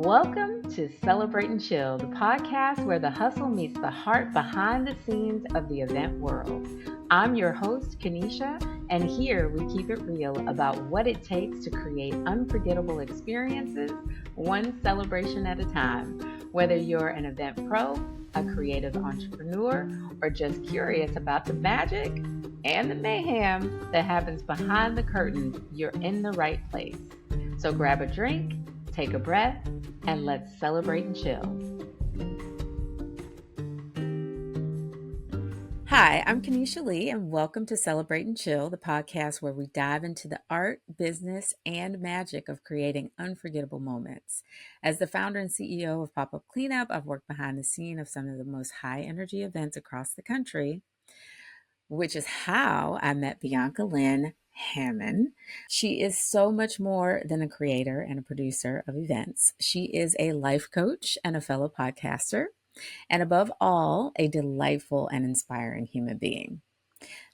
Welcome to Celebrate and Chill, the podcast where the hustle meets the heart behind the scenes of the event world. I'm your host, Kenetia, and here we keep it real about what it takes to create unforgettable experiences, one celebration at a time. Whether you're an event pro, a creative entrepreneur, or just curious about the magic and the mayhem that happens behind the curtains, you're in the right place. So grab a drink, take a breath, and let's celebrate and chill. Hi, I'm Kenetia Lee, and welcome to Celebrate and Chill, the podcast where we dive into the art, business, and magic of creating unforgettable moments. As the founder and CEO of Pop-Up Cleanup, I've worked behind the scene of some of the most high-energy events across the country, which is how I met Bianca Lynn Hammonds. She is so much more than a creator and a producer of events. She is a life coach and a fellow podcaster, and above all, a delightful and inspiring human being.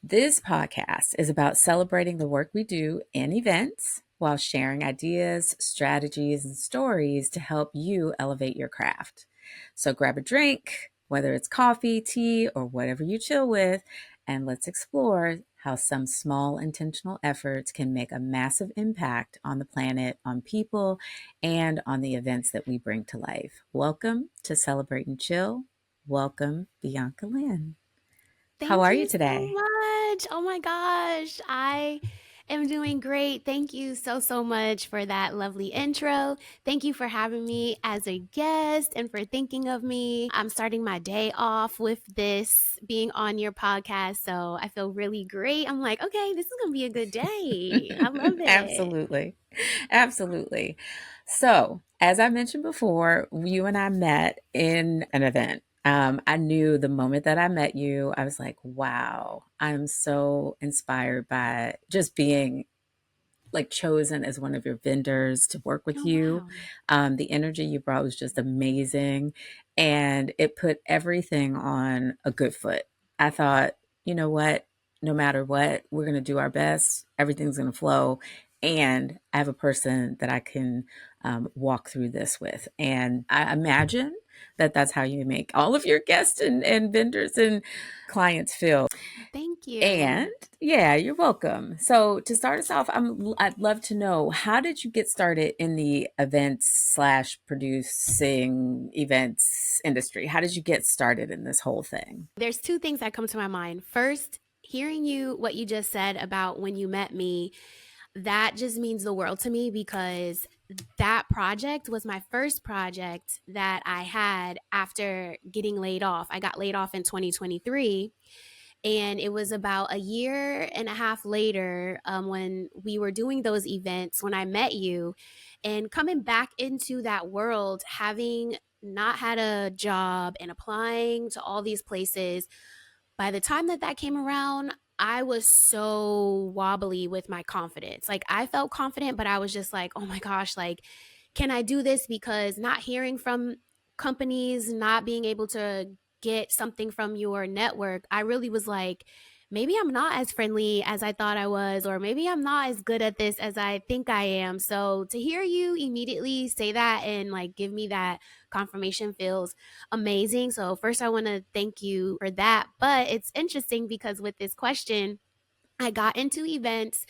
This podcast is about celebrating the work we do in events while sharing ideas, strategies, and stories to help you elevate your craft. So grab a drink, whether it's coffee, tea, or whatever you chill with, and let's explore how some small intentional efforts can make a massive impact on the planet, on people, and on the events that we bring to life. Welcome to Celebrate and Chill. Welcome, Bianca Lynn. How are you today? So much. Oh my gosh. I am doing great. Thank you so much for that lovely intro. Thank you for having me as a guest and for thinking of me. I'm starting my day off with this being on your podcast, so I feel really great. I'm like, okay, this is going to be a good day. I love it. Absolutely. So, as I mentioned before, you and I met in an event. I knew the moment that I met you, I was like, wow, I'm so inspired by just being like chosen as one of your vendors to work with Oh, you. wow. The energy you brought was just amazing, and it put everything on a good foot. I thought, you know what? No matter what, we're going to do our best. Everything's going to flow. And I have a person that I can walk through this with. And I imagine that that's how you make all of your guests and vendors and clients feel. Thank you. And yeah, you're welcome. So to start us off, I'd love to know, how did you get started in the events slash producing events industry? How did you get started in this whole thing? There's two things that come to my mind. First, hearing what you just said about when you met me, that just means the world to me because that project was my first project that I had after getting laid off. I got laid off in 2023. And it was about a year and a half later when we were doing those events when I met you, and coming back into that world, having not had a job and applying to all these places. By the time that came around, I was so wobbly with my confidence. Like I felt confident, but I was just like, oh my gosh, like, can I do this? Because not hearing from companies, not being able to get something from your network, I really was like, maybe I'm not as friendly as I thought I was, or maybe I'm not as good at this as I think I am. So to hear you immediately say that and like give me that confirmation feels amazing. So first I want to thank you for that. But it's interesting because with this question, I got into events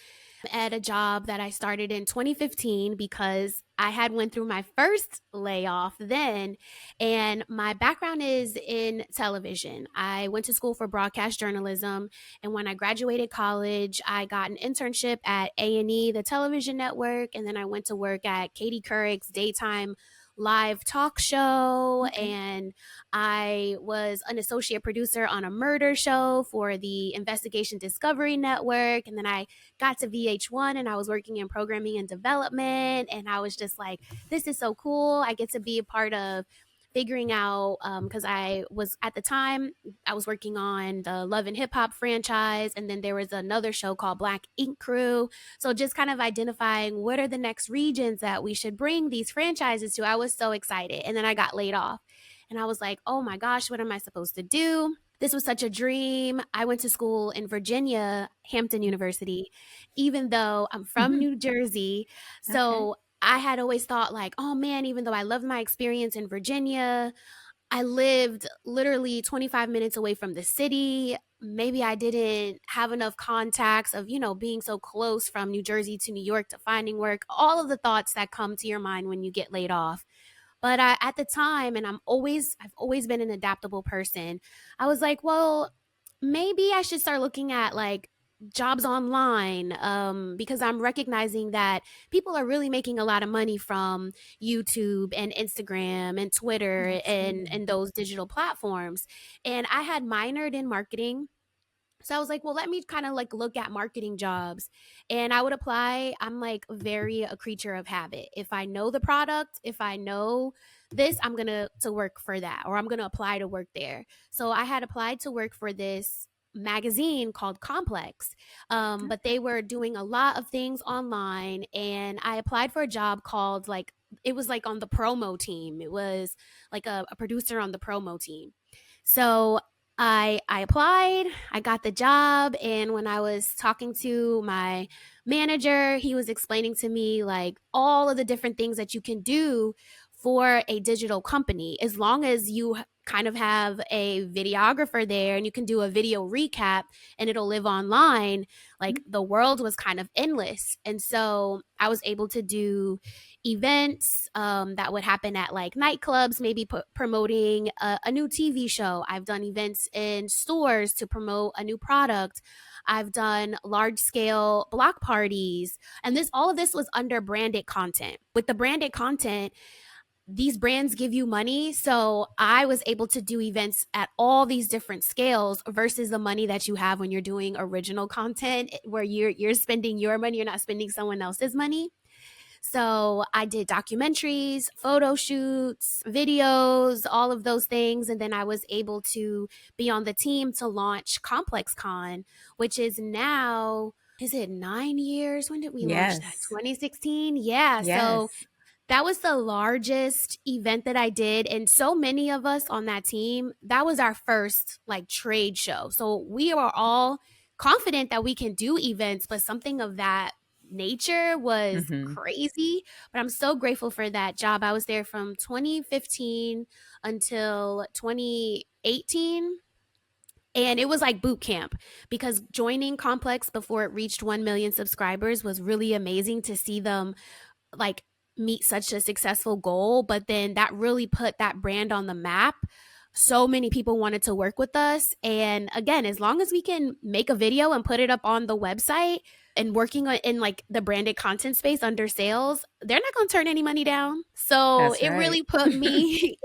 at a job that I started in 2015 because I had went through my first layoff then, and my background is in television. I went to school for broadcast journalism, and when I graduated college, I got an internship at A&E, the television network, and then I went to work at Katie Couric's daytime live talk show. Okay. And I was an associate producer on a murder show for the Investigation Discovery Network. And then I got to VH1 and I was working in programming and development. And I was just like, this is so cool. I get to be a part of figuring out, because I was at the time, I was working on the Love and Hip Hop franchise. And then there was another show called Black Ink Crew. So just kind of identifying what are the next regions that we should bring these franchises to. I was so excited. And then I got laid off. And I was like, oh my gosh, what am I supposed to do? This was such a dream. I went to school in Virginia, Hampton University, even though I'm from Mhm. New Jersey. Okay. So I had always thought, like, oh man, even though I loved my experience in Virginia, I lived literally 25 minutes away from the city. Maybe I didn't have enough contacts of, being so close from New Jersey to New York to finding work, all of the thoughts that come to your mind when you get laid off. But at the time, and I've always been an adaptable person. I was like, well, maybe I should start looking at like jobs online, because I'm recognizing that people are really making a lot of money from YouTube and Instagram and Twitter and Absolutely. those digital platforms. And I had minored in marketing, so I was like, well, let me kind of like look at marketing jobs, and I would apply. I'm like very a creature of habit. If I know the product, if I know this, I'm going to work for that, or I'm going to apply to work there. So I had applied to work for this magazine called Complex. But Okay. they were doing a lot of things online, and I applied for a job called like, it was like on the promo team. It was like a producer on the promo team. So I applied, I got the job, and when I was talking to my manager, he was explaining to me like all of the different things that you can do for a digital company as long as you kind of have a videographer there and you can do a video recap and it'll live online. Like the world was kind of endless. And so I was able to do events that would happen at like nightclubs, maybe promoting a new TV show. I've done events in stores to promote a new product. I've done large scale block parties. And all of this was under branded content. With the branded content, these brands give you money. So I was able to do events at all these different scales versus the money that you have when you're doing original content where you're spending your money, you're not spending someone else's money. So I did documentaries, photo shoots, videos, all of those things. And then I was able to be on the team to launch Complex Con, which is now, is it 9 years? When did we launch that? Yes. 2016? Yeah. So Yes. that was the largest event that I did. And so many of us on that team, that was our first like trade show. So we were all confident that we can do events, but something of that nature was Hmm. crazy. But I'm so grateful for that job. I was there from 2015 until 2018. And it was like boot camp because joining Complex before it reached 1 million subscribers was really amazing to see them like meet such a successful goal, but then that really put that brand on the map. So many people wanted to work with us. And again, as long as we can make a video and put it up on the website and working in like the branded content space under sales, they're not going to turn any money down. So That's it right. really put me,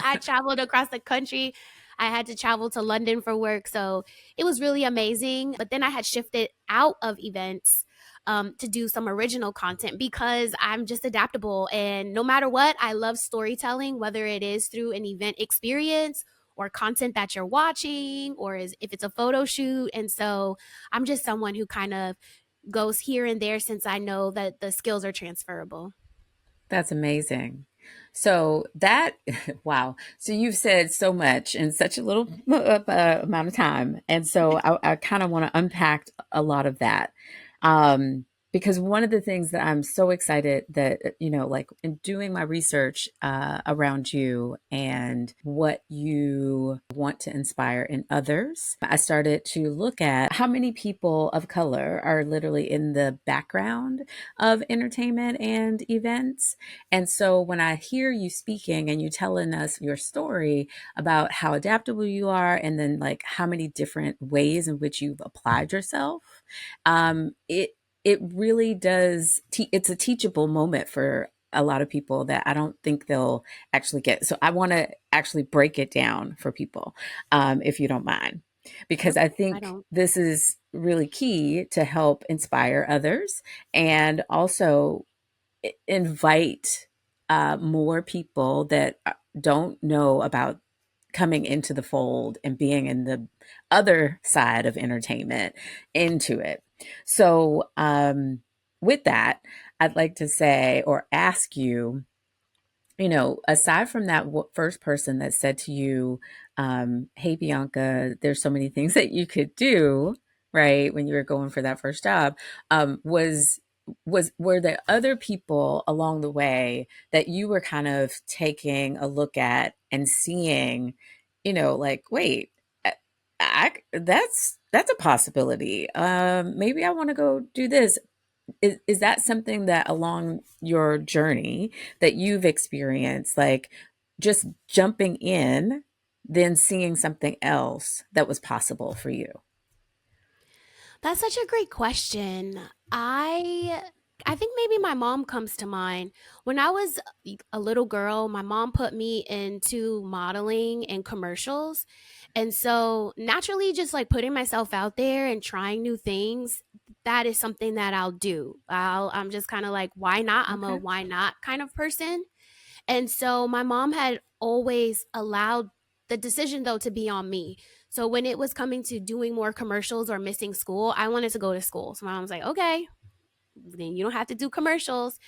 I traveled across the country. I had to travel to London for work. So it was really amazing. But then I had shifted out of events to do some original content because I'm just adaptable. And no matter what, I love storytelling, whether it is through an event experience or content that you're watching, or if it's a photo shoot. And so I'm just someone who kind of goes here and there since I know that the skills are transferable. That's amazing. So that, wow. So you've said so much in such a little amount of time. And so I kind of want to unpack a lot of that. Um, because one of the things that I'm so excited that, like in doing my research around you and what you want to inspire in others, I started to look at how many people of color are literally in the background of entertainment and events. And so when I hear you speaking and you telling us your story about how adaptable you are, and then like how many different ways in which you've applied yourself, it really does. It's a teachable moment for a lot of people that I don't think they'll actually get. So I want to actually break it down for people, if you don't mind, because Nope, I I think don't. this is really key to help inspire others and also invite more people that don't know about coming into the fold and being in the other side of entertainment into it. So, with that, I'd like to say or ask you, aside from that first person that said to you, hey, Bianca, there's so many things that you could do, right, when you were going for that first job, was were there other people along the way that you were kind of taking a look at and seeing, like, wait, that's a possibility. Maybe I want to go do this. Is that something that along your journey that you've experienced, like just jumping in, then seeing something else that was possible for you? That's such a great question. I think maybe my mom comes to mind. When I was a little girl, my mom put me into modeling and commercials. And so naturally just like putting myself out there and trying new things, that is something that I'll do. I'm just kind of like why not? I'm a Okay. why not kind of person. And so my mom had always allowed the decision though to be on me. So when it was coming to doing more commercials or missing school, I wanted to go to school. So my mom was like, okay, then you don't have to do commercials.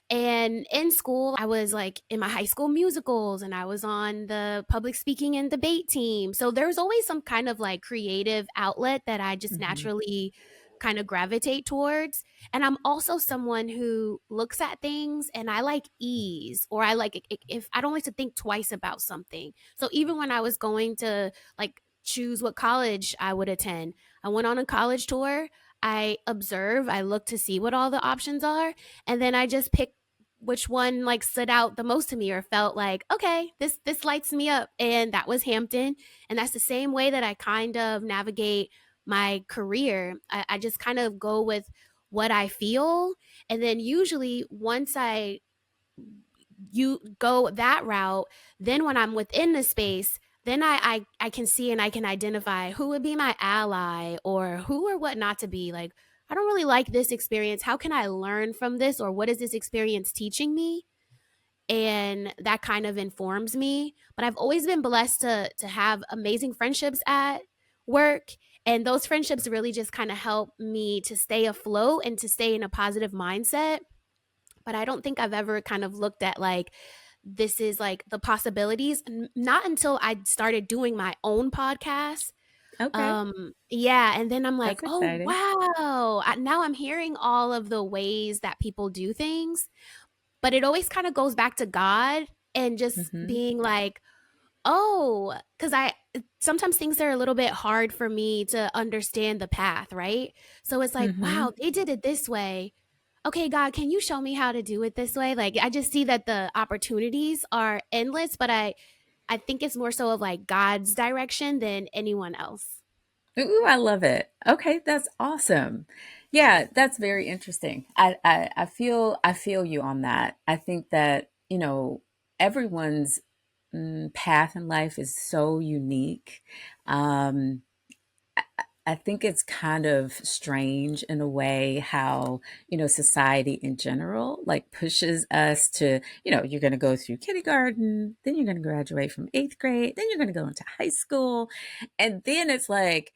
And in school, I was like in my high school musicals and I was on the public speaking and debate team. So there was always some kind of like creative outlet that I just Hmm. naturally kind of gravitate towards. And I'm also someone who looks at things and I like ease or I like if I don't like to think twice about something. So even when I was going to like choose what college I would attend, I went on a college tour. I observe, I look to see what all the options are, and then I just pick which one like stood out the most to me or felt like okay this lights me up, and that was Hampton. And that's the same way that I kind of navigate my career. I just kind of go with what I feel, and then usually once I you go that route, then when I'm within the space, then I can see and I can identify who would be my ally or who or what not to be. Like, I don't really like this experience. How can I learn from this? Or what is this experience teaching me? And that kind of informs me. But I've always been blessed to have amazing friendships at work. And those friendships really just kind of help me to stay afloat and to stay in a positive mindset. But I don't think I've ever kind of looked at like this is like the possibilities. Not until I started doing my own podcast. Okay. Yeah, and then I'm like, That's oh exciting. wow, now I'm hearing all of the ways that people do things, but it always kind of goes back to God and just Hmm. being like, oh, because I sometimes things are a little bit hard for me to understand the path, right? So it's like, Hmm. wow, they did it this way. Okay, God, can you show me how to do it this way? Like I just see that the opportunities are endless, but I think it's more so of like God's direction than anyone else. Ooh, I love it. Okay, that's awesome. Yeah, that's very interesting. I feel you on that. I think that, everyone's path in life is so unique. Um, I think it's kind of strange in a way how, society in general like pushes us to, you're going to go through kindergarten, then you're going to graduate from eighth grade, then you're going to go into high school. And then it's like,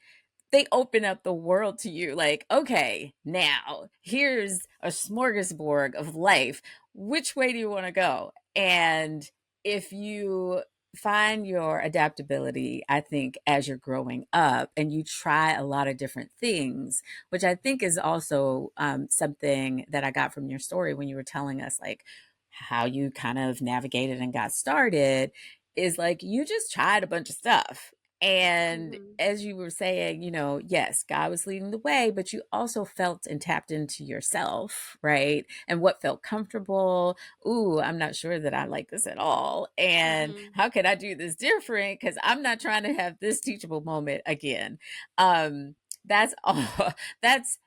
they open up the world to you like, okay, now here's a smorgasbord of life. Which way do you want to go? And if you find your adaptability, I think, as you're growing up and you try a lot of different things, which I think is also something that I got from your story when you were telling us, like, how you kind of navigated and got started, is like you just tried a bunch of stuff. And Mhm. as you were saying, yes, God was leading the way, but you also felt and tapped into yourself, right? And what felt comfortable. Ooh, I'm not sure that I like this at all. And Mhm. how can I do this different? Because I'm not trying to have this teachable moment again. That's all. That's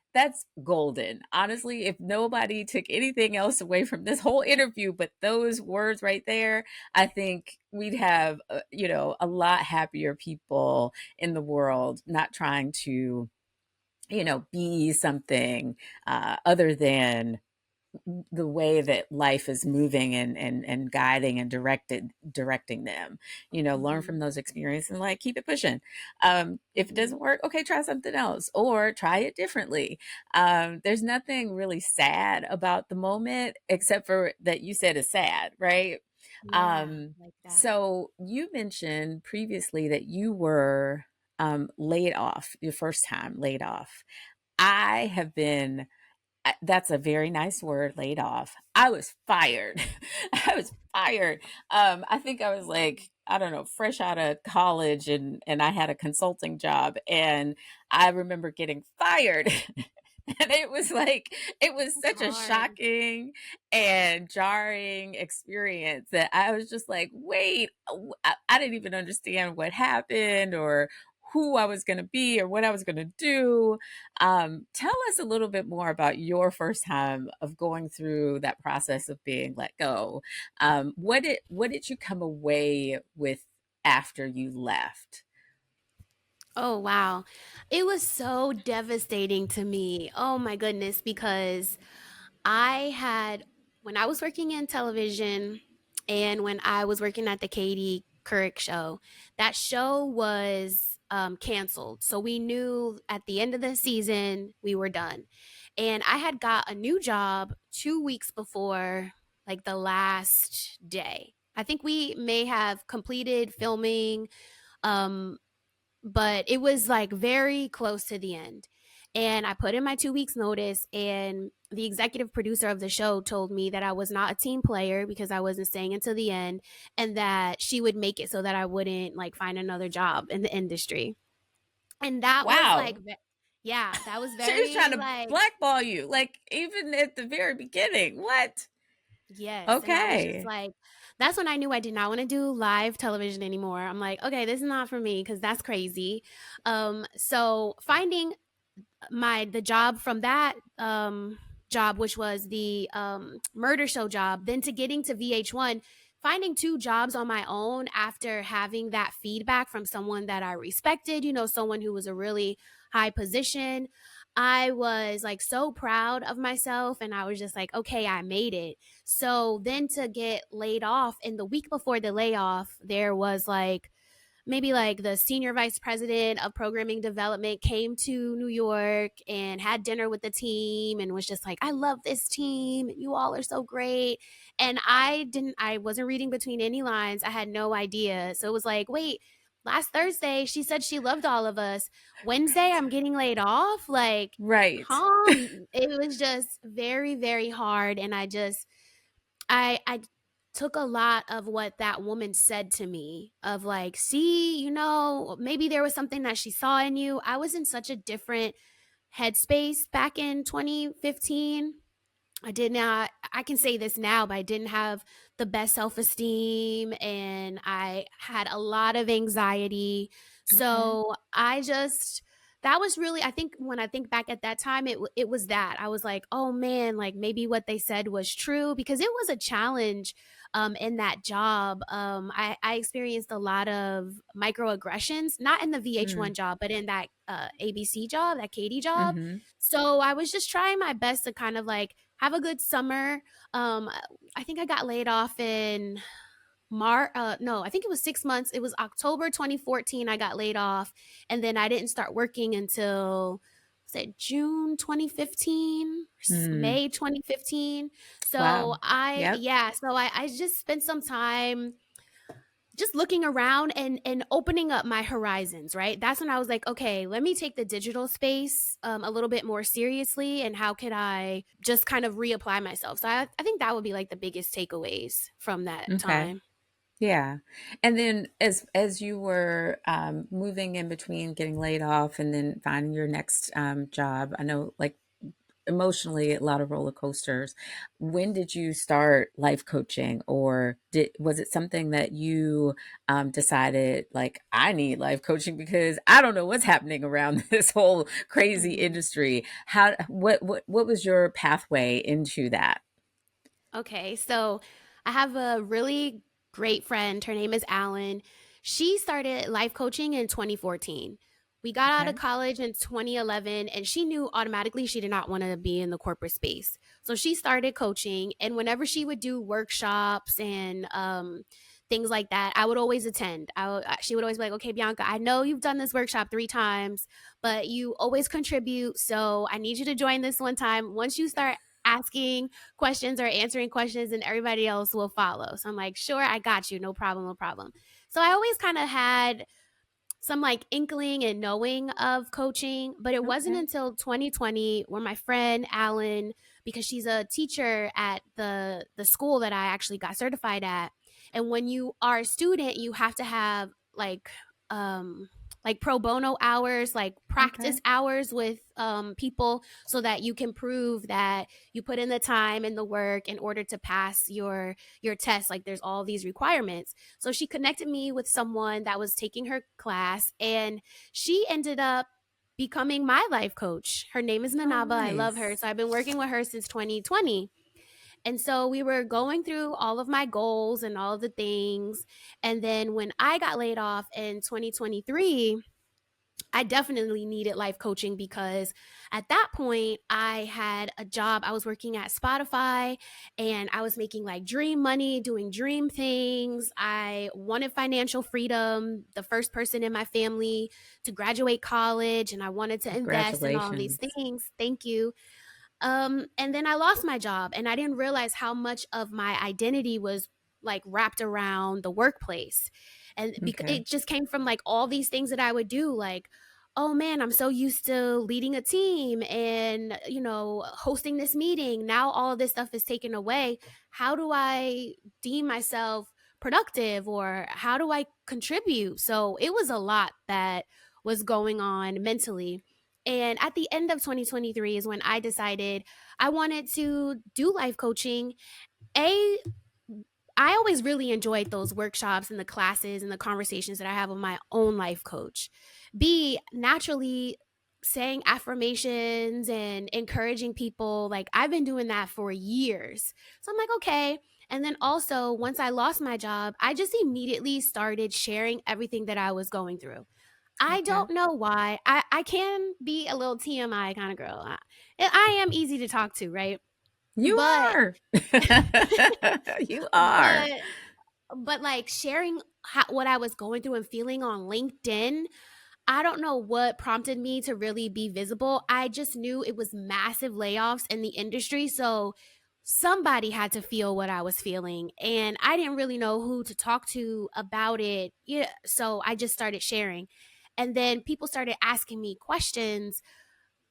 golden. Honestly, if nobody took anything else away from this whole interview but those words right there, I think we'd have, a lot happier people in the world, not trying to, be something other than the way that life is moving and guiding and directing them. Learn from Mhm. those experiences and like keep it pushing. If it Mhm. doesn't work, okay, try something else or try it differently. There's nothing really sad about the moment except for that you said it's sad, right? Yeah, um like that. so you mentioned previously that you were laid off, your first time laid off. I have been That's a very nice word, laid off. I was fired. I was fired. I think I was like, I don't know, fresh out of college, and I had a consulting job, and I remember getting fired. And it was like, it was It's such a hard. shocking and jarring experience that I was just like, wait, I didn't even understand what happened or who I was going to be or what I was going to do. Tell us a little bit more about your first time of going through that process of being let go. What did you come away with after you left? Oh, wow. It was so devastating to me. Oh my goodness, because I had, when I was working in television and when I was working at the Katie Couric show, that show was canceled. So we knew at the end of the season we were done. And I had got a new job 2 weeks before, like the last day. I think we may have completed filming, um, but it was like very close to the end. And I put in my 2 weeks notice, and the executive producer of the show told me that I was not a team player because I wasn't staying until the end, and that she would make it so that I wouldn't like find another job in the industry. And that was like, Wow. yeah, that was She was trying very to like, blackball you, like even at the very beginning. What? yes. And I was just Okay. like, that's when I knew I did not want to do live television anymore. I'm like, okay, this is not for me because that's crazy. So finding the job from that job, which was the murder show job, then to getting to VH1, finding two jobs on my own after having that feedback from someone that I respected, someone who was a really high position. I was like so proud of myself, and I was just like, okay, I made it. So then to get laid off, and the week before the layoff, there was like maybe like the senior vice president of programming development came to New York and had dinner with the team and was just like, I love this team. You all are so great. And I wasn't reading between any lines. I had no idea. So it was like, wait, last Thursday, she said she loved all of us. Wednesday, I'm getting laid off. Like, Right. huh? It was just very, very hard. And I took a lot of what that woman said to me of like, see, maybe there was something that she saw in you. I was in such a different headspace back in 2015. I did not, I can say this now, but I didn't have the best self esteem and I had a lot of anxiety. Okay. So that was really, I think when I think back at that time, it was that. I was like, oh man, like maybe what they said was true because it was a challenge in that job. I experienced a lot of microaggressions, not in the Mm. VH1 job, but in that ABC job, that Katie job. Mhm. So I was just trying my best to kind of like have a good summer. Um, I think I got laid off in no, I think it was 6 months. It was October 2014. I got laid off, and then I didn't start working until was it June 2015, Mm. May 2015. So Wow. Yep. I just spent some time just looking around and opening up my horizons, right? That's when I was like, okay, let me take the digital space a little bit more seriously, and how could I just kind of reapply myself? So I think that would be like the biggest takeaways from that Okay. time. Yeah. And then as you were moving in between getting laid off and then finding your next job, I know like emotionally a lot of roller coasters. When did you start life coaching, or was it something that you decided like I need life coaching because I don't know what's happening around this whole crazy Mhm. industry? How what was your pathway into that? Okay, so I have a really great friend. Her name is Alan. She started life coaching in 2014. We got out of Okay. college in 2011, and she knew automatically she did not want to be in the corporate space. So she started coaching, and whenever she would do workshops and things like that, I would always attend. She would always be like, okay, Bianca, I know you've done this workshop 3 times, but you always contribute. So I need you to join this one time. Once you start asking questions or answering questions, and everybody else will follow. So I'm like, sure, I got you. No problem, no problem. So I always kind of had some like inkling and knowing of coaching, but it wasn't Okay. until 2020 where my friend Alan, because she's a teacher at the school that I actually got certified at, and when you are a student, you have to have um like pro bono hours, like practice Okay. hours with people, so that you can prove that you put in the time and the work in order to pass your test. Like there's all these requirements. So she connected me with someone that was taking her class, and she ended up becoming my life coach. Her name is Oh, Manaba. I love her. nice. So I've been working with her since 2020. And so we were going through all of my goals and all of the things. And then when I got laid off in 2023, I definitely needed life coaching because at that point I had a job. I was working at Spotify and I was making like dream money, doing dream things. I wanted financial freedom, the first person in my family to graduate college, and I wanted to invest in all these Congratulations. things. Thank you. And then I lost my job, and I didn't realize how much of my identity was like wrapped around the workplace. And because Okay. it just came from like all these things that I would do, like, oh man, I'm so used to leading a team and, hosting this meeting. Now all of this stuff is taken away. How do I deem myself productive, or how do I contribute? So it was a lot that was going on mentally. And at the end of 2023 is when I decided I wanted to do life coaching. A, I always really enjoyed those workshops and the classes and the conversations that I have with my own life coach. B, naturally saying affirmations and encouraging people, like I've been doing that for years. So I'm like, okay. And then also, once I lost my job, I just immediately started sharing everything that I was going through. I Okay. don't know why. I can be a little TMI kind of girl. I am easy to talk to, right? You But are. You are. but but like sharing what I was going through and feeling on LinkedIn, I don't know what prompted me to really be visible. I just knew it was massive layoffs in the industry, so somebody had to feel what I was feeling, and I didn't really know who to talk to about it. Yeah, so I just started sharing. And then people started asking me questions.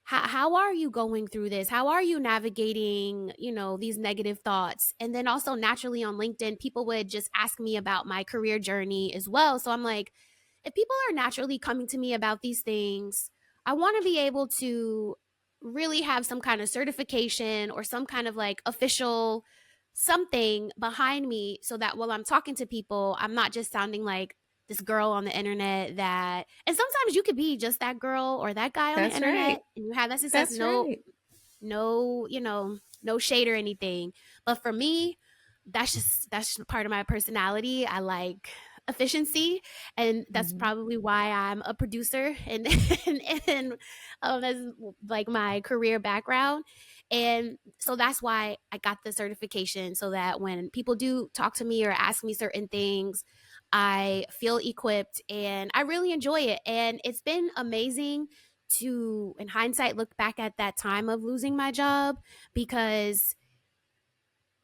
How are you going through this? How are you navigating, these negative thoughts? And then also naturally on LinkedIn, people would just ask me about my career journey as well. So I'm like, if people are naturally coming to me about these things, I want to be able to really have some kind of certification or some kind of like official something behind me, so that while I'm talking to people, I'm not just sounding like this girl on the internet that, and sometimes you could be just that girl or that guy on the That's internet right. and you have that success. That's No, right. no, no shade or anything. But for me, that's just part of my personality. I like efficiency, and that's Mhm. probably why I'm a producer and and that's like my career background. And so that's why I got the certification, so that when people do talk to me or ask me certain things, I feel equipped and I really enjoy it. And it's been amazing to, in hindsight, look back at that time of losing my job, because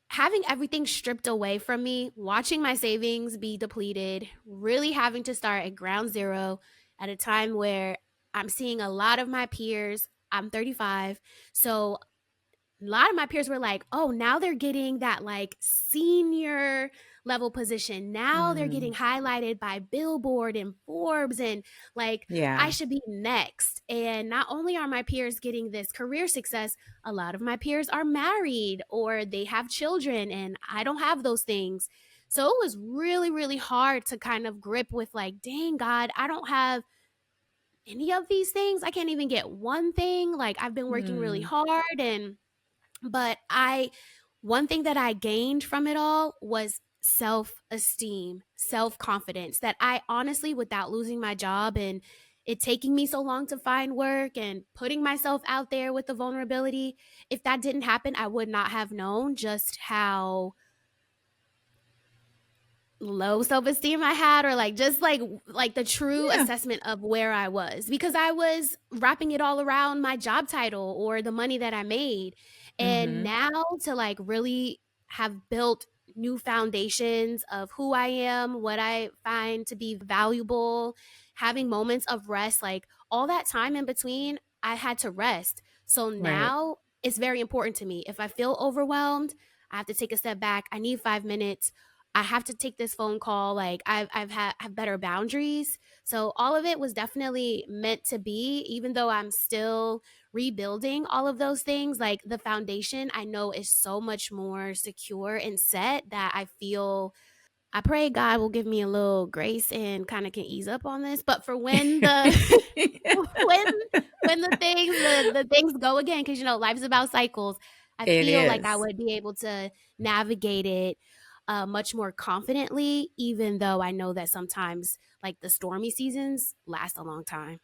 having everything stripped away from me, watching my savings be depleted, really having to start at ground zero at a time where I'm seeing a lot of my peers. I'm 35. So a lot of my peers were like, oh, now they're getting that like senior level position. Now they're getting Mm. highlighted by Billboard and Forbes, and like I Yeah. should be next. And not only are my peers getting this career success, a lot of my peers are married or they have children, and I don't have those things. So it was really, really hard to kind of grip with like, dang, God, I don't have any of these things. I can't even get one thing. Like I've been working really Mm. hard, and but one thing that I gained from it all was self esteem, self confidence, that I honestly, without losing my job and it taking me so long to find work and putting myself out there with the vulnerability, if that didn't happen, I would not have known just how low self-esteem I had, or like just like the true Yeah. assessment of where I was, because I was wrapping it all around my job title or the money that I made. And Mhm. now to like really have built new foundations of who I am, what I find to be valuable, having moments of rest, like all that time in between, I had to rest. So Right. now it's very important to me. If I feel overwhelmed, I have to take a step back. I need 5 minutes. I have to take this phone call. Like have better boundaries. So all of it was definitely meant to be, even though I'm still rebuilding all of those things. Like the foundation I know is so much more secure and set that I pray God will give me a little grace and kind of can ease up on this. But for when the when the things go again, because life's about cycles, I It feel like I is. would be able to navigate it much more confidently, even though I know that sometimes like the stormy seasons last a long time.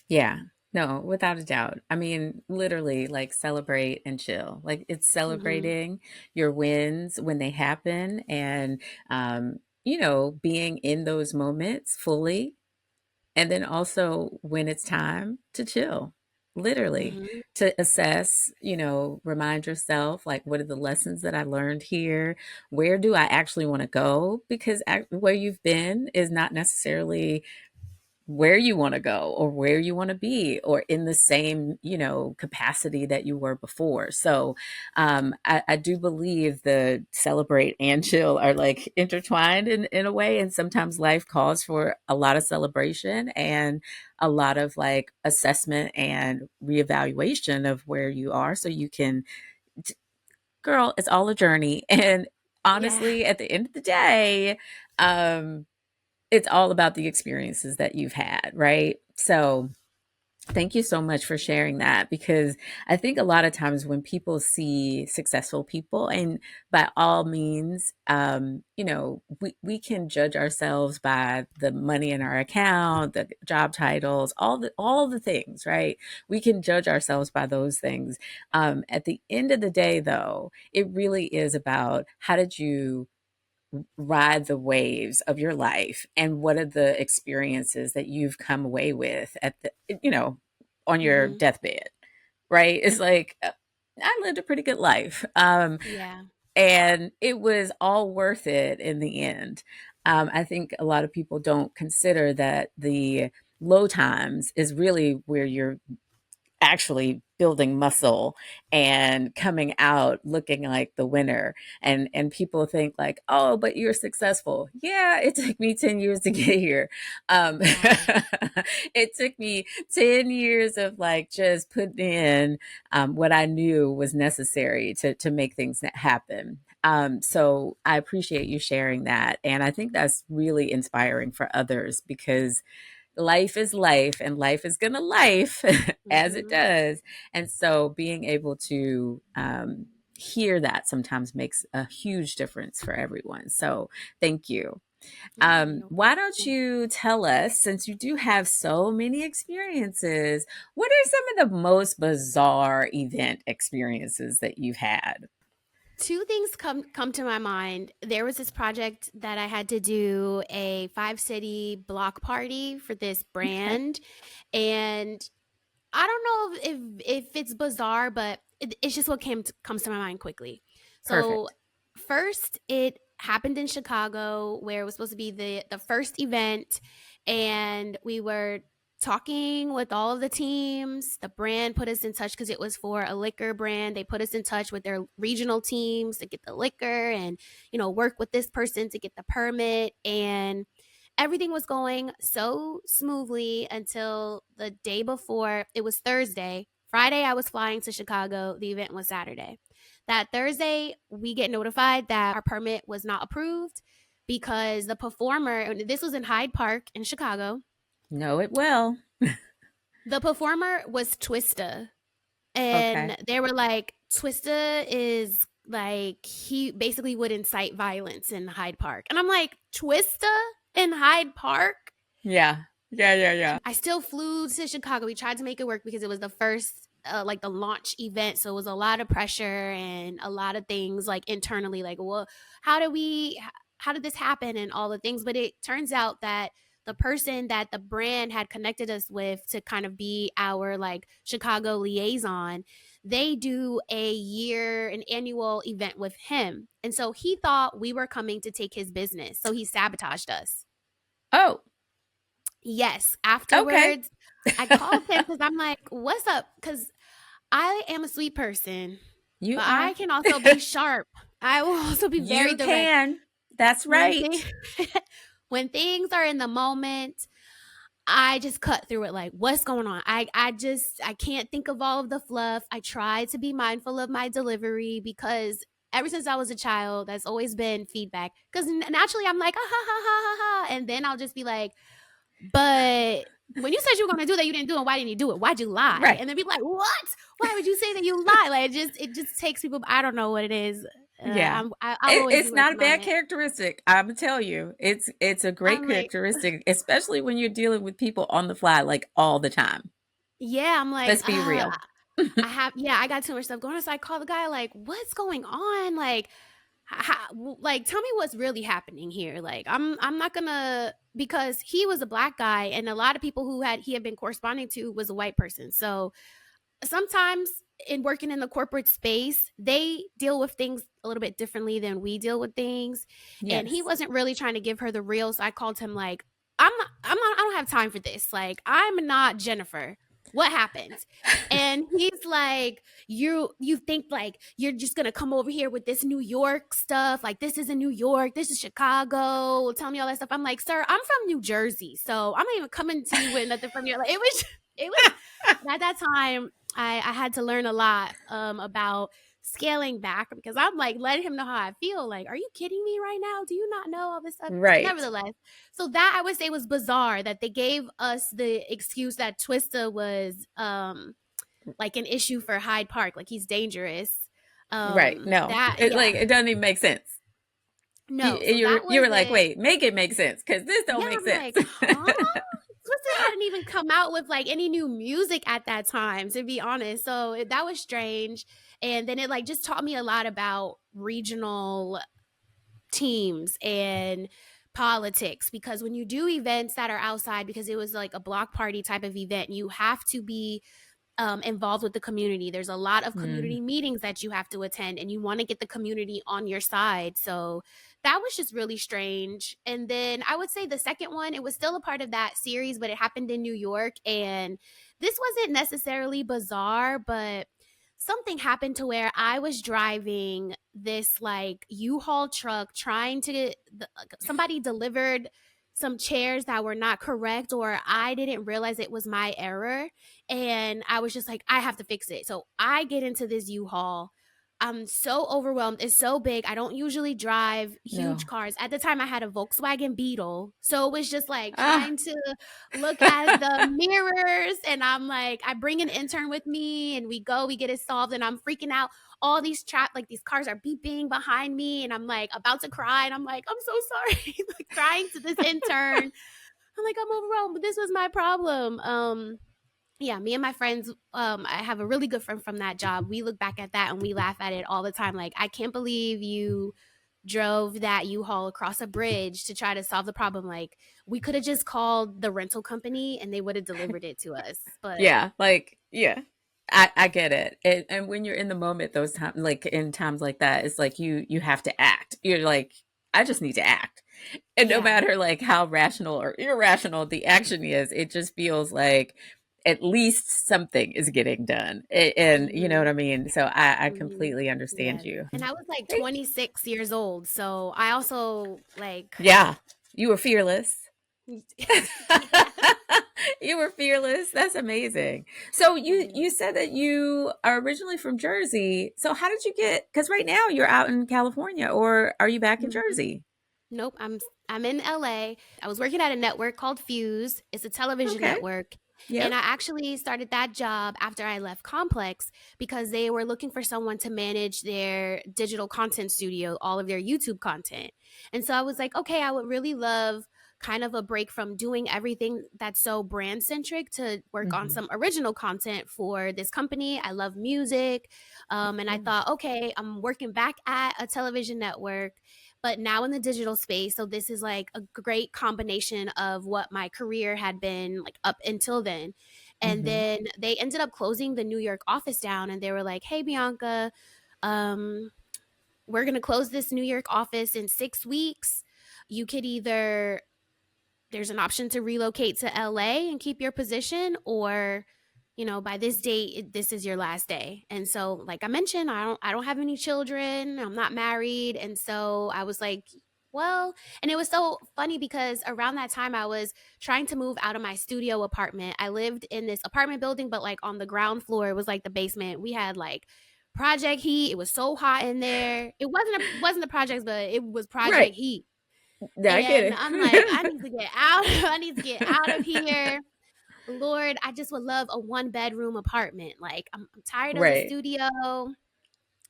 Yeah. No, without a doubt. I mean, literally, like celebrate and chill. Like it's Hmm. celebrating your wins when they happen and, being in those moments fully. And then also when it's time to chill, literally Hmm. to assess, remind yourself, like, what are the lessons that I learned here? Where do I actually want to go? Because where you've been is not necessarily where you want to go or where you want to be or in the same capacity that you were before. So I do believe the celebrate and chill are like intertwined in a way, and sometimes life calls for a lot of celebration and a lot of like assessment and reevaluation of where you are so you can girl, it's all a journey. And Yeah. honestly, at the end of the day, um it's all about the experiences that you've had, right? So, thank you so much for sharing that because I think a lot of times when people see successful people, and by all means, we can judge ourselves by the money in our account, the job titles, all the things, right? We can judge ourselves by those things. At the end of the day, though, it really is about how did you ride the waves of your life and what are the experiences that you've come away with at the on your Hmm. deathbed, right? It's like I lived a pretty good life, Yeah. and it was all worth it in the end. I think a lot of people don't consider that the low times is really where you're actually building muscle and coming out looking like the winner, and people think like, oh, but you're successful. Yeah, it took me 10 years to get here. Wow. It took me 10 years of like just putting in what I knew was necessary to make things happen. So I appreciate you sharing that, and I think that's really inspiring for others because life is life and life is gonna life as it Hmm. does. And so being able to hear that sometimes makes a huge difference for everyone. So thank you. Yeah, no Why don't problem. you tell us, since you do have so many experiences, what are some of the most bizarre event experiences that you've had? Two things come to my mind. There was this project that I had to do a 5 city block party for this Okay, brand, and I don't know if it's bizarre, but it's just what comes to my mind quickly. So perfect. first, it happened in Chicago, where it was supposed to be the first event, and we were talking with all of the teams. The brand put us in touch because it was for a liquor brand. They put us in touch with their regional teams to get the liquor and work with this person to get the permit, and everything was going so smoothly until the day before. It was Thursday. Friday, I was flying to Chicago. The event was Saturday. That Thursday, we get notified that our permit was not approved because the performer, this was in Hyde Park in Chicago, Know it well. the performer was Twista. Okay. And they were like, Twista is like, he basically would incite violence in Hyde Park. And I'm like, Twista in Hyde Park? Yeah. Yeah, yeah, yeah. I still flew to Chicago. We tried to make it work because it was the first, like the launch event. So it was a lot of pressure and a lot of things like internally, like, well, how did this happen and all the things? But it turns out that the person that the brand had connected us with to kind of be our like Chicago liaison, they do an annual event with him. And so he thought we were coming to take his business. So he sabotaged us. Oh, Yes. okay. Afterwards, I called him because I'm like, what's up? Because I am a sweet person, You but are. I can also be sharp. I will also be very You direct. can. That's When right. things when things are in the moment, I just cut through it like, what's going on? I can't think of all of the fluff. I try to be mindful of my delivery because ever since I was a child, that's always been feedback. Because naturally I'm like, ah, ha, ha, ha, ha, ha. And then I'll just be like, but when you said you were going to do that, you didn't do it. Why didn't you do it? Why'd you lie? Right. And then be like, what? Why would you say that you lie? Like it just takes people. I don't know what it is. Yeah. I'll always be It's not a working on bad it. characteristic. I'm gonna tell you. It's a great I'm like, characteristic, especially when you're dealing with people on the fly like all the time. yeah. I'm like, Let's be real. I got too much stuff going on. So I call the guy, like, what's going on? Like, like, tell me what's really happening here. Like, I'm not gonna, because he was a black guy, and a lot of people he had been corresponding to was a white person. So sometimes in working in the corporate space, they deal with things a little bit differently than we deal with things. And he Yes. wasn't really trying to give her the real. So I called him like, I don't have time for this. Like, I'm not Jennifer. What happened? And he's like, you think like you're just gonna come over here with this New York stuff? Like, this is in New York, this is Chicago. Tell me all that stuff. I'm like, sir, I'm from New Jersey, so I'm not even coming to you with nothing from here. Like, it was at that time I had to learn a lot about scaling back because I'm like letting him know how I feel. Like, are you kidding me right now? Do you not know all this stuff? Right. Nevertheless, so that I would say was bizarre that they gave us the excuse that Twista was like an issue for Hyde Park, like he's dangerous. Right. No. That yeah. It doesn't even make sense. No, so that You was were like, it. wait, make it make sense because this don't Yeah, make I'm sense. like, huh? Twisted hadn't even come out with like any new music at that time, to be honest. So that was strange. And then it like just taught me a lot about regional teams and politics, because when you do events that are outside, because it was like a block party type of event, you have to be involved with the community. There's a lot of Mm, community meetings that you have to attend, and you want to get the community on your side. So that was just really strange. And then I would say the second one, it was still a part of that series, but it happened in New York. And this wasn't necessarily bizarre, but something happened to where I was driving this like U-Haul truck trying to get somebody delivered some chairs that were not correct, or I didn't realize it was my error, and I was just like, I have to fix it. So I get into this U-Haul. I'm so overwhelmed. It's so big. I don't usually drive huge no. cars. At the time, I had a Volkswagen Beetle. So it was just like Ah. trying to look at the mirrors. And I'm like, I bring an intern with me and we get it solved. And I'm freaking out. All these like these cars are beeping behind me. And I'm like about to cry. And I'm like, I'm so sorry. Like crying to this intern. I'm like, I'm overwhelmed, but this was my problem. Yeah, me and my friends, I have a really good friend from that job. We look back at that and we laugh at it all the time. Like, I can't believe you drove that U-Haul across a bridge to try to solve the problem. Like, we could have just called the rental company and they would have delivered it to us. But Yeah, like yeah. I get it. And when you're in the moment those times like in times like that, it's like you have to act. You're like, I just need to act. And no yeah. matter like how rational or irrational the action is, it just feels like at least something is getting done. And you know Hmm. what I mean? So I Hmm. completely understand Yes. you. And I was like Thank 26 years old. So I also like, Yeah, you were fearless. yeah. You were fearless. That's amazing. So Mhm. you said that you are originally from Jersey. So how did you get? Because right now you're out in California, or are you back in Mhm. Jersey? Nope, I'm in LA. I was working at a network called Fuse. It's a television Okay. network. And Yep. I actually started that job after I left Complex because they were looking for someone to manage their digital content studio, all of their YouTube content. And so I was like, okay, I would really love kind of a break from doing everything that's so brand centric to work on Hmm. some original content for this company. I love music. Of And I course. thought, okay, I'm working back at a television network, but now in the digital space. So this is like a great combination of what my career had been like up until then. And Mm-hmm. then they ended up closing the New York office down, and they were like, "Hey, Bianca, um, we're going to close this New York office in 6 weeks. You could either, there's an option to relocate to LA and keep your position, or by this date this is your last day." And so, like I mentioned, I don't have any children, I'm not married, and so I was like, well, and it was so funny because around that time I was trying to move out of my studio apartment. I lived in this apartment building, but like on the ground floor, it was like the basement. We had like project heat. It was so hot in there. It wasn't the projects, but it was project Right. heat. Yeah, I And get I'm like, I it. need to get out. I need to get out of here. Lord, I just would love a 1 bedroom apartment. Like, I'm tired of the Right. studio,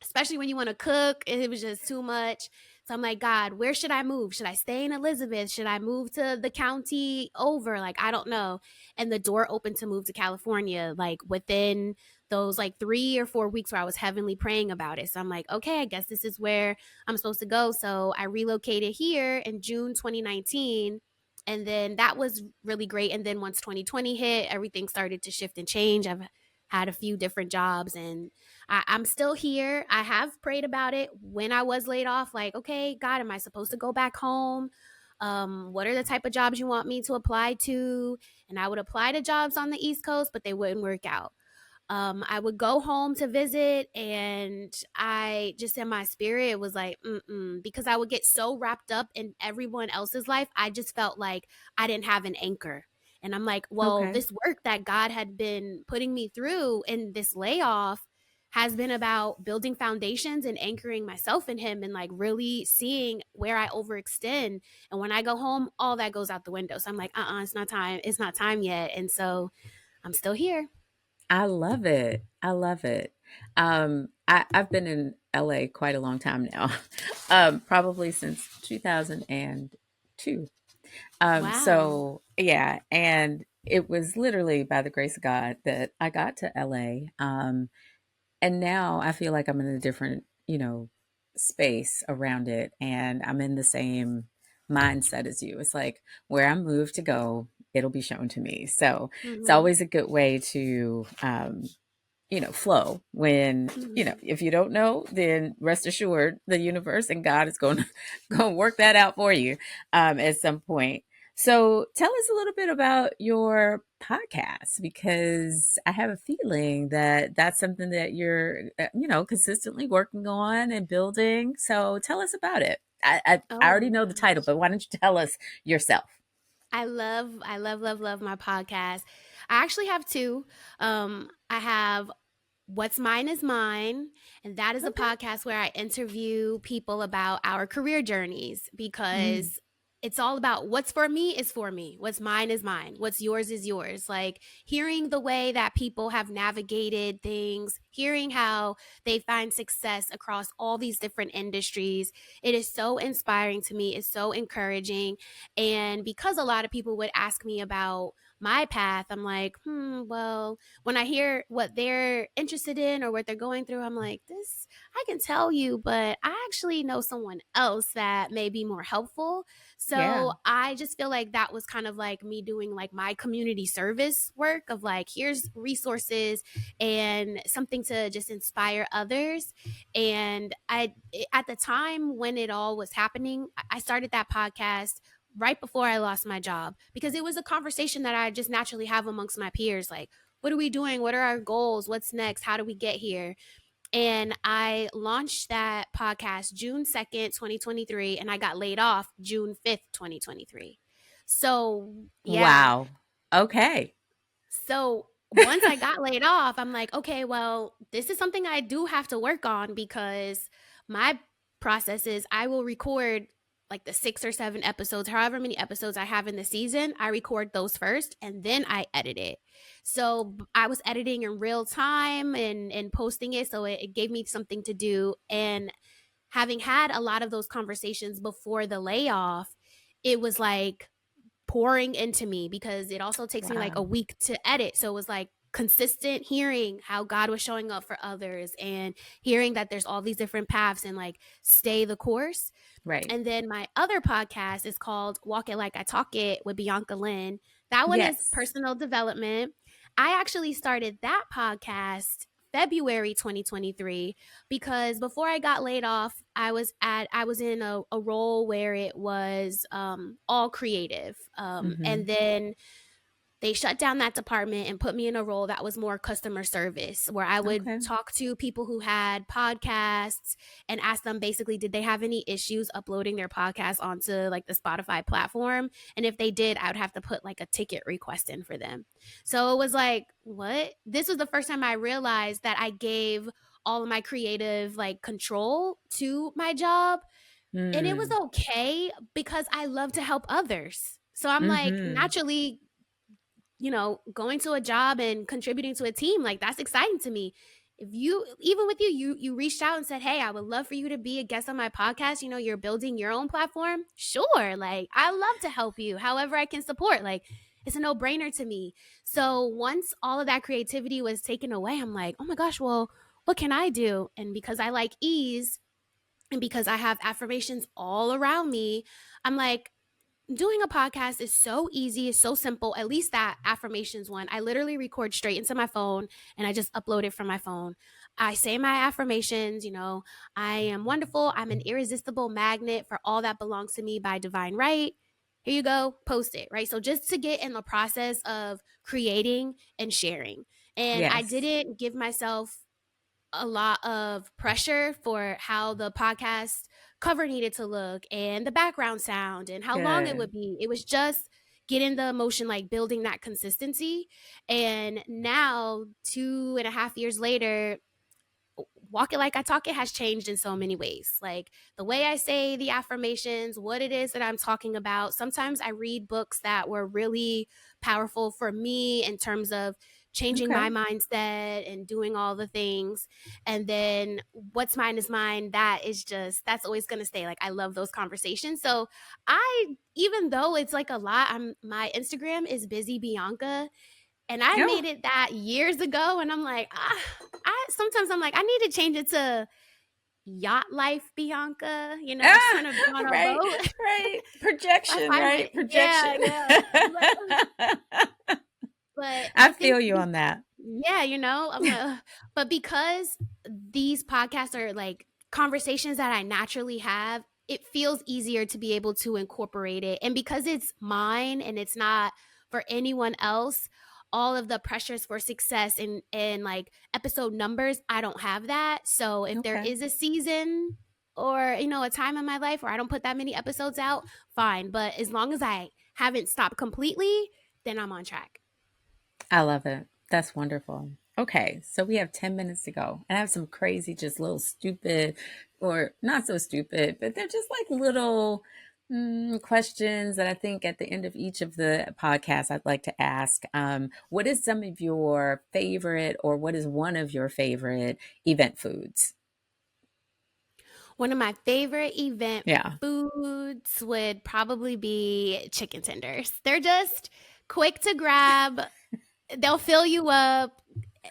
especially when you want to cook. It was just too much. So I'm like, God, where should I move? Should I stay in Elizabeth? Should I move to the county over? Like, I don't know. And the door opened to move to California, like within those like 3 or 4 weeks where I was heavenly praying about it. So I'm like, okay, I guess this is where I'm supposed to go. So I relocated here in June 2019. And then that was really great. And then once 2020 hit, everything started to shift and change. I've had a few different jobs, and I'm still here. I have prayed about it when I was laid off. Like, okay, God, am I supposed to go back home? What are the type of jobs you want me to apply to? And I would apply to jobs on the East Coast, but they wouldn't work out. I would go home to visit, and I just in my spirit it was like, because I would get so wrapped up in everyone else's life. I just felt like I didn't have an anchor. And I'm like, well, Okay. this work that God had been putting me through in this layoff has been about building foundations and anchoring myself in Him, and like really seeing where I overextend. And when I go home, all that goes out the window. So I'm like, it's not time. It's not time yet. And so I'm still here. I love it. I love it. I've been in LA quite a long time now, probably since 2002. Wow. So yeah, and it was literally by the grace of God that I got to LA. And now I feel like I'm in a different, space around it, and I'm in the same mindset as you. It's like where I move to go, it'll be shown to me. So it's Mhm. always a good way to flow when, Mhm. if you don't know, then rest assured the universe and God is going to go work that out for you at some point. So tell us a little bit about your podcast, because I have a feeling that that's something that you're, consistently working on and building. So tell us about it. I Oh already my know the title, gosh. but why don't you tell us yourself? I love my podcast. I actually have two. I have What's Mine is Mine, and that is a Okay. podcast where I interview people about our career journeys, Mm, because it's all about what's for me is for me. What's mine is mine. What's yours is yours. Like hearing the way that people have navigated things, hearing how they find success across all these different industries. It is so inspiring to me. It's so encouraging. And because a lot of people would ask me about my path, I'm like, well, when I hear what they're interested in or what they're going through, I'm like, this, I can tell you, but I actually know someone else that may be more helpful. yeah. So I just feel like that was kind of like me doing like my community service work of like, here's resources and something to just inspire others. And at the time when it all was happening, I started that podcast right before I lost my job, because it was a conversation that I just naturally have amongst my peers. Like, what are we doing? What are our goals? What's next? How do we get here? And I launched that podcast June 2nd, 2023, and I got laid off June 5th, 2023. So, yeah. Wow. Okay. So, once I got laid off, I'm like, okay, well, this is something I do have to work on, because my process is I will record like the 6 or 7 episodes, however many episodes I have in the season. I record those first and then I edit it. So I was editing in real time and posting it. So it gave me something to do. And having had a lot of those conversations before the layoff, it was like pouring into me, because it also takes me like a Wow. week to edit. So it was like consistent hearing how God was showing up for others and hearing that there's all these different paths and like stay the course. Right. And then my other podcast is called Walk It Like I Talk It with Bianca Lynn. That one is Yes. personal development. I actually started that podcast February 2023 because before I got laid off, I was in a role where it was all creative. Mm-hmm. And then they shut down that department and put me in a role that was more customer service, where I would Okay. talk to people who had podcasts and ask them basically, did they have any issues uploading their podcast onto like the Spotify platform? And if they did, I would have to put like a ticket request in for them. So it was like, what? This was the first time I realized that I gave all of my creative like control to my job. And it was Mm. okay because I love to help others. So I'm like, Mm-hmm. naturally, going to a job and contributing to a team, like that's exciting to me. If you, even with you reached out and said, hey, I would love for you to be a guest on my podcast, you're building your own platform. Sure. Like I love to help you however I can support. Like it's a no-brainer to me. So once all of that creativity was taken away, I'm like, oh my gosh, well, what can I do? And because I like ease and because I have affirmations all around me, I'm like, doing a podcast is so easy, it's so simple. At least that affirmations one, I literally record straight into my phone and I just upload it from my phone. I say my affirmations, I am wonderful. I'm an irresistible magnet for all that belongs to me by divine right. Here you go, post it, right? So just to get in the process of creating and sharing. And I Yes. didn't give myself a lot of pressure for how the podcast cover needed to look and the background sound and how long it Good. would be. It was just getting the emotion, like building that consistency. And now, 2.5 years later, Walk It Like I Talk It has changed in so many ways. Like the way I say the affirmations, what it is that I'm talking about. Sometimes I read books that were really powerful for me in terms of changing Okay. my mindset and doing all the things. And then what's mine is mine. That's always going to stay. Like I love those conversations. So even though it's like a lot, my Instagram is Busy Bianca, and I Oh. made it that years ago, and I'm like, sometimes I'm like, I need to change it to Yacht Life Bianca, just Ah, trying to be on a right, boat. right. I Projection, find right? it, yeah, Projection. yeah. I'm like, ugh. But I I think, feel you on that. yeah, I'm like, ugh. But because these podcasts are like conversations that I naturally have, it feels easier to be able to incorporate it. And because it's mine and it's not for anyone else, all of the pressures for success and like episode numbers, I don't have that. So if there Okay. is a season or, a time in my life where I don't put that many episodes out, fine. But as long as I haven't stopped completely, then I'm on track. I love it. That's wonderful. Okay, so we have 10 minutes to go. And I have some crazy, just little stupid, or not so stupid, but they're just like little questions that I think at the end of each of the podcasts I'd like to ask. What is some of your favorite, or what is one of your favorite event foods? One of my favorite event Yeah. foods would probably be chicken tenders. They're just quick to grab. They'll fill you up.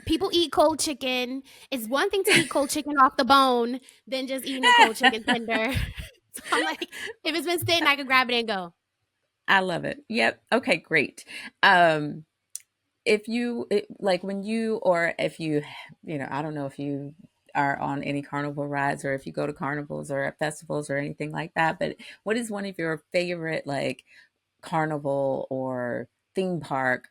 People eat cold chicken. It's one thing to eat cold chicken off the bone than just eating a cold chicken tender. So I'm like, if it's been sitting, I could grab it and go. I love it. Yep. Okay, great. Um, if you like when you, or if you, I don't know if you are on any carnival rides or if you go to carnivals or at festivals or anything like that, but what is one of your favorite like carnival or theme park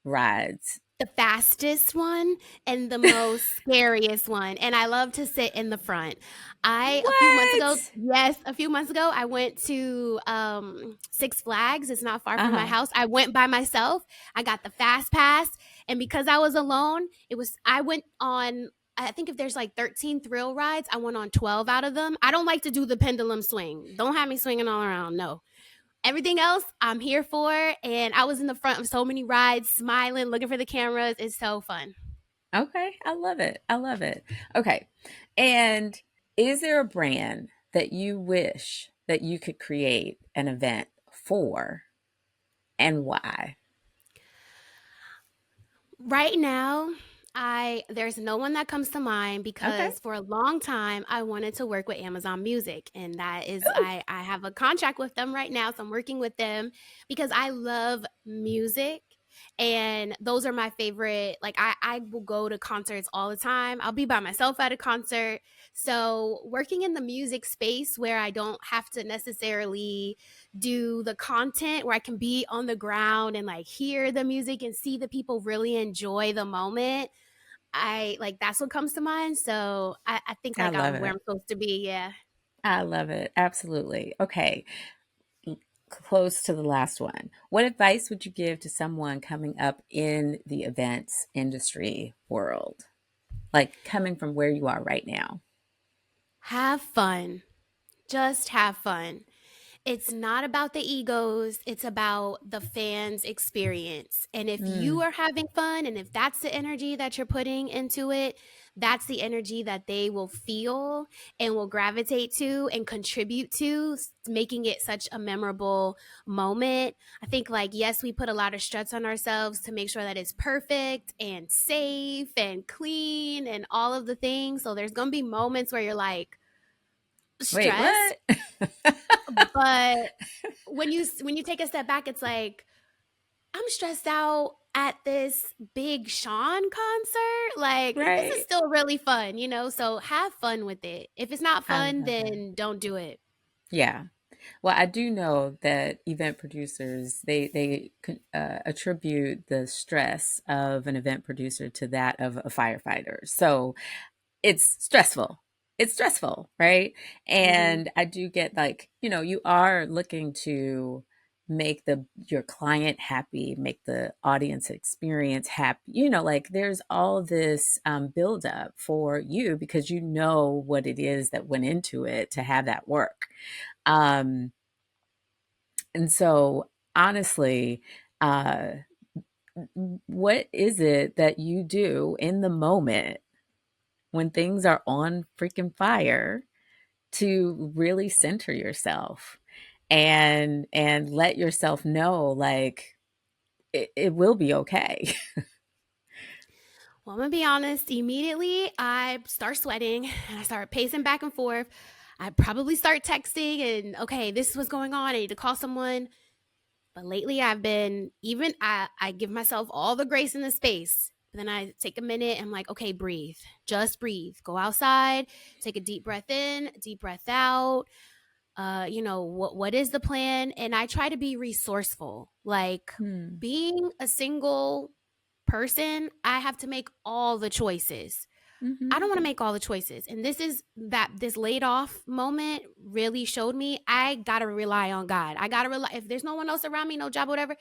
rides? The fastest one and the most scariest one. And I love to sit in the front. A few months ago, What? yes, a few months ago, I went to Six Flags. It's not far from my Uh-huh. house. I went by myself. I got the fast pass. And because I was alone, I went on, I think if there's like 13 thrill rides, I went on 12 out of them. I don't like to do the pendulum swing. Don't have me swinging all around. No. Everything else I'm here for. And I was in the front of so many rides, smiling, looking for the cameras. It's so fun. Okay, I love it. I love it. Okay. And is there a brand that you wish that you could create an event for, and why? Right now, There's no one that comes to mind Okay. because for a long time I wanted to work with Amazon Music, and that is Oh, I have a contract with them right now, so I'm working with them because I love music, and those are my favorite. Like I will go to concerts all the time. I'll be by myself at a concert. So working in the music space where I don't have to necessarily do the content, where I can be on the ground and like hear the music and see the people really enjoy the moment, I like that's what comes to mind. So I think I like love I'm where it. I'm supposed to be. Yeah. I love it. Absolutely. Okay. Close to the last one. What advice would you give to someone coming up in the events industry world? Like coming from where you are right now? Have fun. Just have fun. It's not about the egos, it's about the fans' experience. And if you Mm. are having fun and if that's the energy that you're putting into it, that's the energy that they will feel and will gravitate to and contribute to, making it such a memorable moment. I think, like, yes, we put a lot of stress on ourselves to make sure that it's perfect and safe and clean and all of the things. So there's going to be moments where you're like, Wait, stressed, what? but when you take a step back, it's like, I'm stressed out at this Big Sean concert. Like, this is Right. still really fun, So have fun with it. If it's not I fun, love it. then don't do it. Yeah. Well, I do know that event producers they attribute the stress of an event producer to that of a firefighter. So it's stressful. It's stressful, right? Hmm. And I do get like, you are looking to make the your client happy, make the audience experience happy. Like there's all this build up for you because you know what it is that went into it to have that work. Um, and so honestly, uh, what is it that you do in the moment when things are on freaking fire to really center yourself and let yourself know like it will be okay. Well, I'm gonna be honest. Immediately, I start sweating and I start pacing back and forth. I probably start texting and, okay, this is what's going on. I need to call someone. But lately, I've been even, I give myself all the grace in the space. But then I take a minute. I'm like, okay, breathe. Just breathe. Go outside, take a deep breath in, deep breath out. What is the plan? And I try to be resourceful. Like, Hmm. being a single person, I have to make all the choices. I Mm-hmm. don't want to make all the choices. And this laid off moment really showed me I got to rely on God. I got to rely, if there's no one else around me, no job, whatever,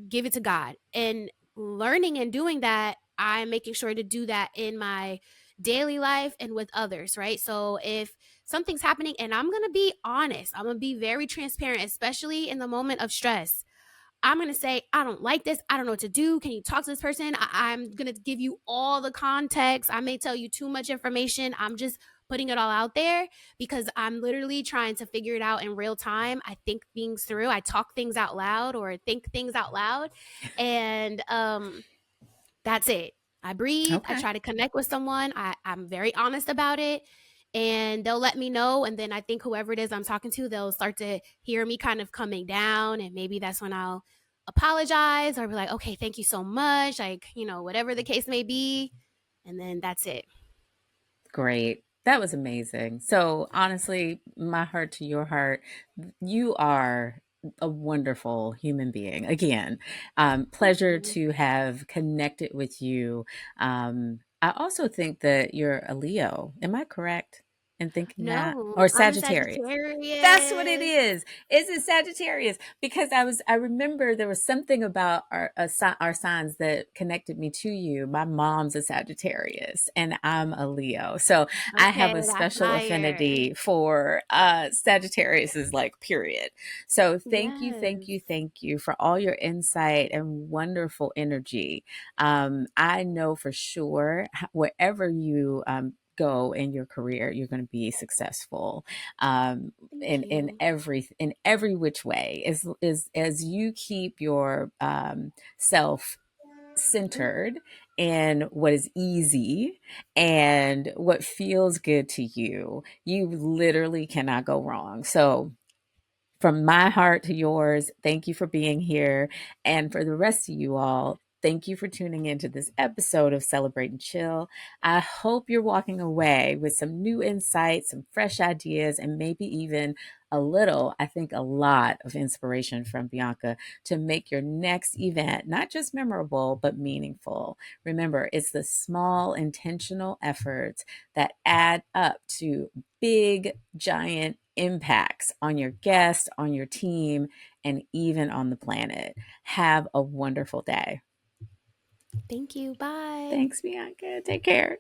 give it to God. And learning and doing that, I'm making sure to do that in my daily life and with others, right? So if something's happening, and I'm going to be honest, I'm going to be very transparent, especially in the moment of stress. I'm going to say, I don't like this. I don't know what to do. Can you talk to this person? I'm going to give you all the context. I may tell you too much information. I'm just putting it all out there because I'm literally trying to figure it out in real time. I think things through. I talk things out loud or think things out loud. And that's it. I breathe. I Okay. try to connect with someone. I'm very honest about it. And they'll let me know. And then I think whoever it is I'm talking to, they'll start to hear me kind of coming down. And maybe that's when I'll apologize or be like, okay, thank you so much. Like, whatever the case may be. And then that's it. Great. That was amazing. So, honestly, my heart to your heart, you are a wonderful human being. Again, Thank pleasure you. to have connected with you. I also think that you're a Leo. Am I correct in thinking that? No, Or I'm a Sagittarius? That's what it Sagittarius. is. Is it Sagittarius? Because I remember there was something about our signs that connected me to you. My mom's a Sagittarius and I'm a Leo. So I Okay, have a that's special fire. affinity for Sagittarius is like period. So Yes. thank you for all your insight and wonderful energy. I know for sure wherever you go in your career, you're going to be successful Thank you. in every which way. As you keep your self. centered in what is easy and what feels good to you, you literally cannot go wrong. So, from my heart to yours, thank you for being here. And for the rest of you all, thank you for tuning into this episode of Celebrate and Chill. I hope you're walking away with some new insights, some fresh ideas, and maybe even a little, I think a lot of inspiration from Bianca to make your next event not just memorable, but meaningful. Remember, it's the small, intentional efforts that add up to big, giant impacts on your guests, on your team, and even on the planet. Have a wonderful day. Thank you. Bye. Thanks, Bianca. Take care.